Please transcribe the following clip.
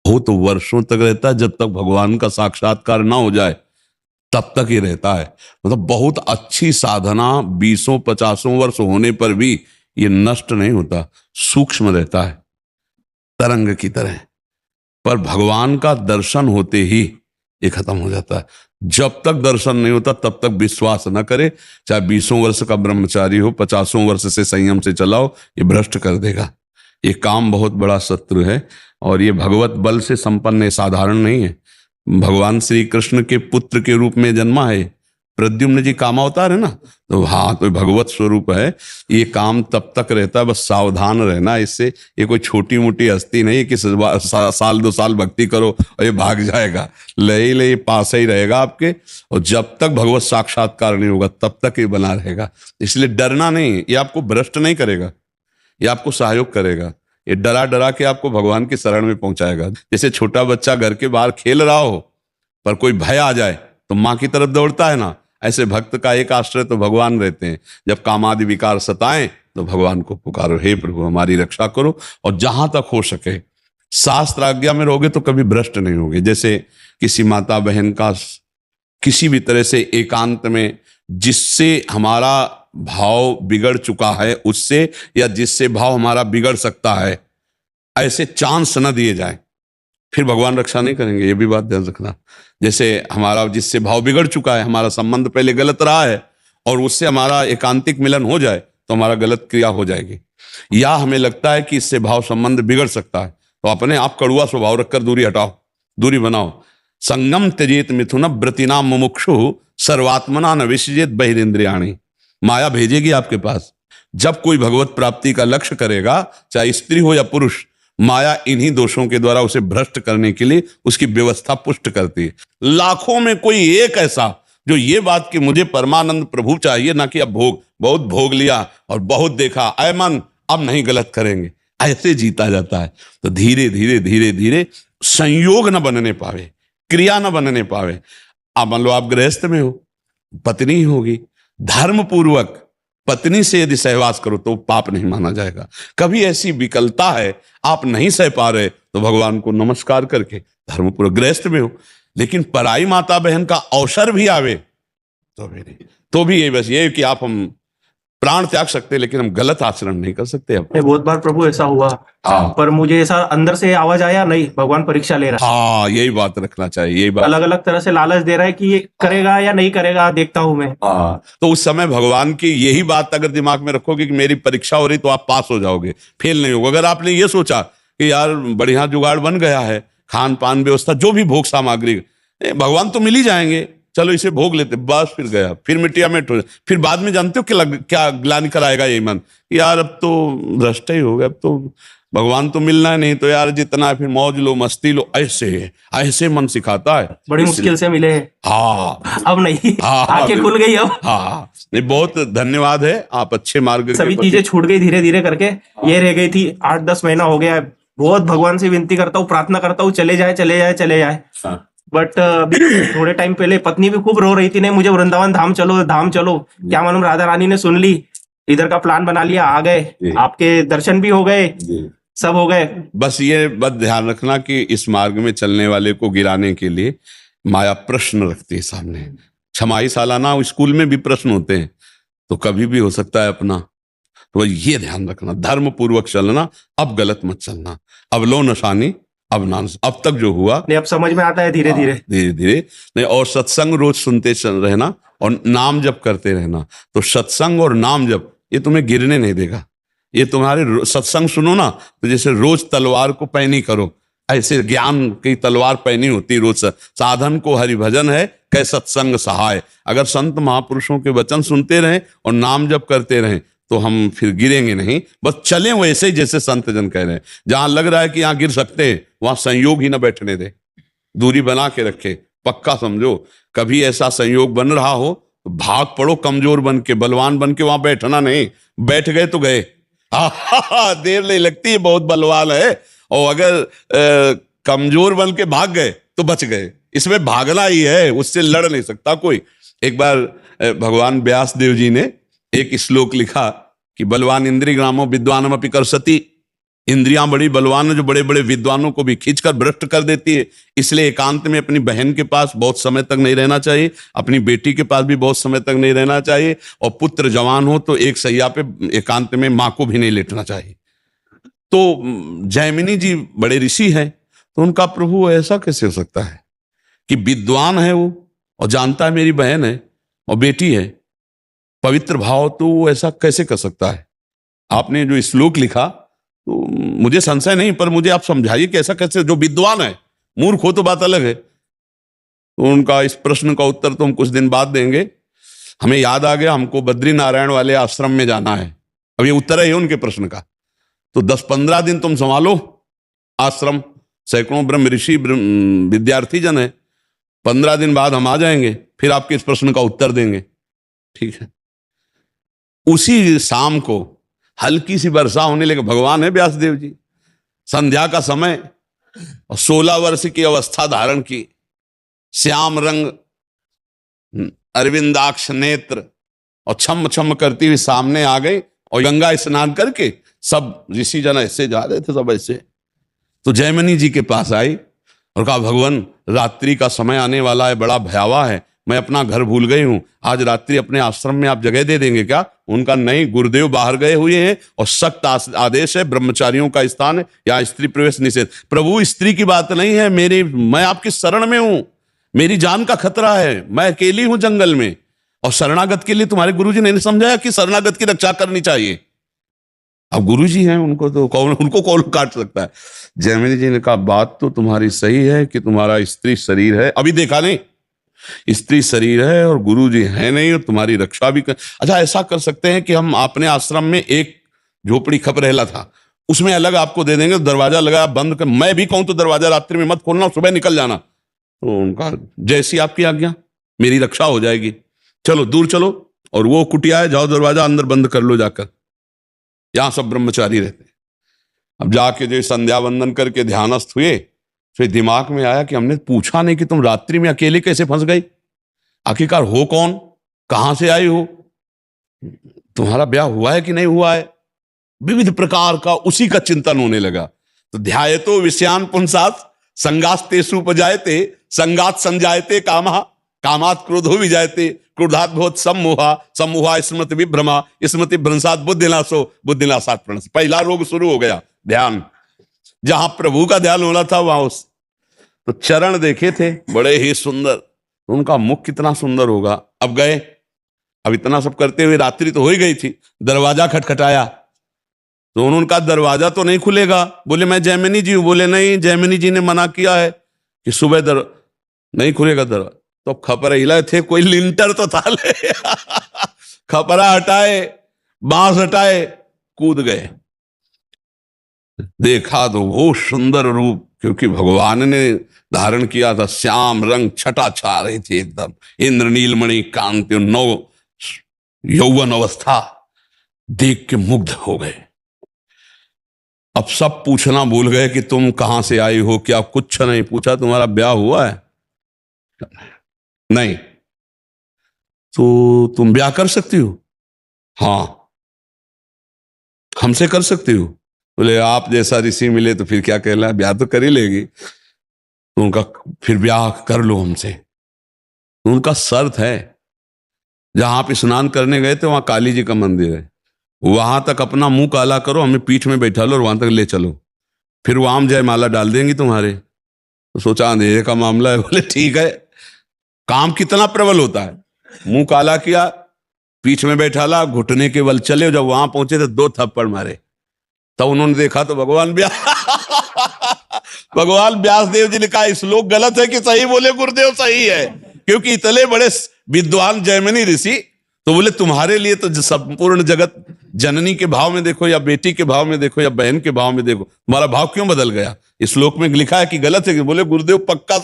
वो तो वर्षों तक रहता है, जब तक भगवान का साक्षात्कार ना हो जाए तब तक ही रहता है। मतलब बहुत अच्छी साधना 20-50 वर्ष होने पर भी ये नष्ट नहीं होता, सूक्ष्म रहता है तरंग की तरह। पर भगवान का दर्शन होते ही ये खत्म हो जाता है। जब तक दर्शन नहीं होता तब तक विश्वास न करे, चाहे 20 वर्ष का ब्रह्मचारी हो, 50 वर्ष से संयम से चलाओ, ये भ्रष्ट कर देगा। ये काम बहुत बड़ा शत्रु है और ये भगवत बल से संपन्न है, साधारण नहीं है। भगवान श्री कृष्ण के पुत्र के रूप में जन्मा है प्रद्युम्न जी, कामावतार है ना, तो हाँ, तो भगवत स्वरूप है। ये काम तब तक रहता है, बस सावधान रहना इससे। ये कोई छोटी मोटी हस्ती नहीं है कि साल 2 साल भक्ति करो और ये भाग जाएगा। ले पास ही रहेगा आपके, और जब तक भगवत साक्षात्कार नहीं होगा तब तक ये बना रहेगा। इसलिए डरना नहीं, ये आपको भ्रष्ट नहीं करेगा, ये आपको सहयोग करेगा। ये डरा डरा के आपको भगवान की शरण में पहुंचाएगा। जैसे छोटा बच्चा घर के बाहर खेल रहा हो पर कोई भय आ जाए तो माँ की तरफ दौड़ता है ना, ऐसे भक्त का एक आश्रय तो भगवान रहते हैं। जब कामादि विकार सताएं तो भगवान को पुकारो, हे प्रभु हमारी रक्षा करो। और जहां तक हो सके शास्त्र आज्ञा में रहोगे तो कभी भ्रष्ट नहीं होगे। जैसे किसी माता बहन का किसी भी तरह से एकांत में जिससे हमारा भाव बिगड़ चुका है उससे, या जिससे भाव हमारा बिगड़ सकता है, ऐसे चांस न दिए जाए, फिर भगवान रक्षा नहीं करेंगे। ये भी बात ध्यान रखना। जैसे हमारा जिससे भाव बिगड़ चुका है, हमारा संबंध पहले गलत रहा है, और उससे हमारा एकांतिक मिलन हो जाए तो हमारा गलत क्रिया हो जाएगी। या हमें लगता है कि इससे भाव संबंध बिगड़ सकता है तो अपने आप कड़ुआ स्वभाव रखकर दूरी हटाओ, दूरी बनाओ। संगम त्यजेत मिथुन व्रतिनाम मुमुक्षु सर्वात्मना न विसृजेत बहिरेंद्रियाणि। माया भेजेगी आपके पास। जब कोई भगवत प्राप्ति का लक्ष्य करेगा, चाहे स्त्री हो या पुरुष, माया इन्हीं दोषों के द्वारा उसे भ्रष्ट करने के लिए उसकी व्यवस्था पुष्ट करती है। लाखों में कोई एक ऐसा जो ये बात कि मुझे परमानंद प्रभु चाहिए, ना कि अब भोग, बहुत भोग लिया और बहुत देखा, ऐ मन अब नहीं गलत करेंगे, ऐसे जीता जाता है। तो धीरे धीरे धीरे धीरे संयोग न बनने पावे, क्रिया न बनने पावे। अब मान लो आप गृहस्थ में हो, पत्नी होगी, धर्म पूर्वक पत्नी से यदि सहवास करो तो पाप नहीं माना जाएगा। कभी ऐसी विकलता है, आप नहीं सह पा रहे, तो भगवान को नमस्कार करके धर्मपूर्वक गृहस्थ में हो। लेकिन पराई माता बहन का अवसर भी आवे तो भी नहीं, तो भी ये बस ये कि आप हम प्राण त्याग सकते लेकिन हम गलत आचरण नहीं कर सकते। अब बहुत बार प्रभु ऐसा हुआ, पर मुझे ऐसा अंदर से आवाज आया, नहीं भगवान परीक्षा ले रहा है। हाँ, यही बात रखना चाहिए। यही बात, अलग अलग तरह से लालच दे रहा है कि ये करेगा या नहीं करेगा, देखता हूं मैं। हाँ, तो उस समय भगवान की यही बात अगर दिमाग में रखोगे कि मेरी परीक्षा हो रही तो आप पास हो जाओगे, फेल नहीं होगा। अगर आपने ये सोचा कि यार बढ़िया जुगाड़ बन गया है, खान पान व्यवस्था, जो भी भोग सामग्री, भगवान तो मिल ही जाएंगे, चलो इसे भोग लेते, बस फिर गया, फिर मिट्टिया मिट हो। फिर बाद में जानते हो क्या ग्लानि कराएगा ये मन, यार अब तो भ्रष्ट ही हो गया, अब तो भगवान तो मिलना है नहीं, तो यार जितना है फिर मौज लो, मस्ती लो, ऐसे ऐसे मन सिखाता है। बड़ी मुश्किल से मिले। हाँ, अब नहीं, हाँ, आंखें खुल गई अब। हाँ, नहीं, बहुत धन्यवाद है, आप अच्छे मार्ग, सभी चीजें छूट गई धीरे धीरे करके। ये रह गई थी, 8-10 महीना हो गया है। बहुत भगवान से विनती करता हूँ, प्रार्थना करता हूँ, चले जाए चले जाए चले जाए। बट अभी थोड़े टाइम पहले पत्नी भी खूब रो रही थी, नहीं मुझे वृंदावन धाम चलो, धाम चलो। क्या मालूम राधा रानी ने सुन ली, इधर का प्लान बना लिया, आ गए, आपके दर्शन भी हो गए, सब हो गए। बस ये बात ध्यान रखना कि इस मार्ग में चलने वाले को गिराने के लिए माया प्रश्न रखती है सामने। छमाही सालाना स्कूल में भी प्रश्न होते हैं, तो कभी भी हो सकता है अपना। तो ये ध्यान रखना, धर्म पूर्वक चलना, अब गलत मत चलना। अब लो नशानी, अब ना, अब तक जो हुआ नहीं, अब समझ में आता है धीरे धीरे धीरे धीरे। नहीं, और सत्संग रोज सुनते चल रहना और नाम जप करते रहना। तो सत्संग और नाम जप ये तुम्हें गिरने नहीं देगा। ये तुम्हारे सत्संग सुनो ना, तो जैसे रोज तलवार को पैनी करो, ऐसे ज्ञान की तलवार पैनी होती रोज। साधन को हरि भजन है, कै सत्संग सहाय। अगर संत महापुरुषों के वचन सुनते रहें और नाम जप करते रहें तो हम फिर गिरेंगे नहीं, बस चलें वैसे ही जैसे संत जन कह रहे हैं। जहां लग रहा है कि यहाँ गिर सकते हैं, वहां संयोग ही ना बैठने दे, दूरी बना के रखे। पक्का समझो, कभी ऐसा संयोग बन रहा हो तो भाग पड़ो, कमजोर बन के, बलवान बन के वहां बैठना नहीं। बैठ गए तो गए, देर नहीं लगती है, बहुत बलवान है। और अगर कमजोर बन के भाग गए तो बच गए। इसमें भागना ही है, उससे लड़ नहीं सकता कोई। एक बार भगवान व्यास देव जी ने एक श्लोक लिखा कि बलवान इंद्रिय ग्रामो विद्वानम अपि करसति। इंद्रियां बड़ी बलवान है जो बड़े बड़े विद्वानों को भी खींचकर भ्रष्ट कर देती है। इसलिए एकांत में अपनी बहन के पास बहुत समय तक नहीं रहना चाहिए, अपनी बेटी के पास भी बहुत समय तक नहीं रहना चाहिए, और पुत्र जवान हो तो एक सैया पे एकांत में माँ को भी नहीं लेटना चाहिए। तो जैमिनी जी बड़े ऋषि हैं, तो उनका प्रभु ऐसा कैसे हो सकता है कि विद्वान है वो और जानता है मेरी बहन है और बेटी है, पवित्र भाव, तो वो ऐसा कैसे कर सकता है? आपने जो श्लोक लिखा तो मुझे संशय नहीं, पर मुझे आप समझाइए कि ऐसा कैसे, जो विद्वान है, मूर्ख हो तो बात अलग है। तो उनका इस प्रश्न का उत्तर तो हम कुछ दिन बाद देंगे। हमें याद आ गया, हमको बद्री नारायण वाले आश्रम में जाना है। अब ये उत्तर है उनके प्रश्न का, तो 10-15 दिन तुम संभालो आश्रम, सैकड़ों ब्रह्म ऋषि विद्यार्थी जन है, 15 दिन बाद हम आ जाएंगे, फिर आपके इस प्रश्न का उत्तर देंगे, ठीक है? उसी शाम को हल्की सी वर्षा होने लगी। भगवान है व्यासदेव जी, संध्या का समय, और 16 वर्ष की अवस्था धारण की, श्याम रंग, अरविंदाक्ष नेत्र, और छम छम करती हुई सामने आ गई। और गंगा स्नान करके सब ऋषि जन ऐसे जा रहे थे, सब ऐसे। तो जैमिनी जी के पास आई और कहा, भगवान रात्रि का समय आने वाला है, बड़ा भयावह है, मैं अपना घर भूल गई हूं, आज रात्रि अपने आश्रम में आप जगह दे देंगे क्या? उनका नहीं, गुरुदेव बाहर गए हुए हैं और सख्त आदेश है, ब्रह्मचारियों का स्थान है, यहाँ स्त्री प्रवेश निषेध। प्रभु स्त्री की बात नहीं है, मैं आपकी शरण में हूं, मेरी जान का खतरा है, मैं अकेली हूं जंगल में, और शरणागत के लिए तुम्हारे गुरुजी ने समझाया कि शरणागत की रक्षा करनी चाहिए। अब गुरुजी हैं, उनको तो उनको कौन काट सकता है? जैमिनी जी ने कहा, बात तो तुम्हारी सही है कि तुम्हारा स्त्री शरीर है, अभी देखा नहीं, स्त्री शरीर है और गुरु जी है नहीं, और तुम्हारी रक्षा भी कर। अच्छा, ऐसा कर सकते हैं कि हम अपने आश्रम में एक झोपड़ी खपरेला था, उसमें अलग आपको दे देंगे, दरवाजा लगा बंद कर, मैं भी कहूं तो दरवाजा रात्रि में मत खोलना, सुबह निकल जाना। तो उनका, जैसी आपकी आज्ञा, मेरी रक्षा हो जाएगी, चलो दूर चलो, और वो कुटिया है, जाओ दरवाजा अंदर बंद कर लो जाकर, यहां सब ब्रह्मचारी रहते हैं। अब जाके जो संध्या वंदन करके ध्यानस्थ हुए, फिर दिमाग में आया कि हमने पूछा नहीं कि तुम रात्रि में अकेले कैसे फंस गई, आखिरकार हो कौन, कहां से आई हो, तुम्हारा ब्याह हुआ है कि नहीं हुआ है, विविध प्रकार का उसी का चिंतन होने लगा। तो ध्यायतो विषयान पुंसात संगास्तेषु उपजायते, संगात संजायते कामः, कामात् क्रोधो विजायते, क्रोधात् भवति सम्मोहा, सम्मोहा स्मृति विभ्रमा, स्मृति भ्रंशात् बुद्धिनाशो, बुद्धिनाशात् प्रणश। पहला रोग शुरू हो गया, ध्यान। जहां प्रभु का ध्यान होना था वहां उस, तो चरण देखे थे बड़े ही सुंदर, उनका मुख कितना सुंदर होगा। अब गए, अब इतना सब करते हुए रात्रि तो हो ही गई थी, दरवाजा खटखटाया, तो उन्होंने कहा दरवाजा तो नहीं खुलेगा। बोले मैं जैमिनी जी हूं। बोले नहीं, जैमिनी जी ने मना किया है कि सुबह नहीं खुलेगा दरवाजा। तो खपरा हिलाए थे, कोई लिंटर तो था ले खपरा हटाए, बांस हटाए, कूद गए। देखा तो वो सुंदर रूप, क्योंकि भगवान ने धारण किया था, श्याम रंग, छटा छा रही थी एकदम, इंद्रनीलमणि कांति, नौ यौवन अवस्था, देख के मुग्ध हो गए। अब सब पूछना भूल गए कि तुम कहां से आई हो, क्या कुछ नहीं पूछा, तुम्हारा ब्याह हुआ है? नहीं। तो तुम ब्याह कर सकती हो? हाँ। हमसे कर सकती हो? बोले आप जैसा ऋषि मिले तो फिर क्या कहना है, ब्याह तो कर ही लेगी। तो उनका, फिर ब्याह कर लो हमसे। तो उनका शर्त है, जहां आप स्नान करने गए थे वहां काली जी का मंदिर है, वहां तक अपना मुंह काला करो, हमें पीठ में बैठा लो और वहां तक ले चलो, फिर वो आम जयमाला डाल देंगी तुम्हारे। तो सोचा अंधेरे का मामला है। बोले ठीक है। काम कितना प्रबल होता है, मुंह काला किया, पीठ में बैठा ला, घुटने के बल चले। जब वहां पहुंचे तो 2 थप्पड़ मारे, तब उन्होंने देखा तो भगवान व्यासदेव जी ने कहा श्लोक गलत है कि सही? बोले गुरुदेव सही है, क्योंकि इतने बड़े विद्वान जैमिनी ऋषि, तो बोले तुम्हारे लिए तो संपूर्ण जगत, जननी के भाव में देखो या बेटी के भाव में देखो या बहन के भाव में देखो, तुम्हारा भाव क्यों बदल गया? इस श्लोक में लिखा है कि गलत है कि? बोले गुरुदेव पक्का सही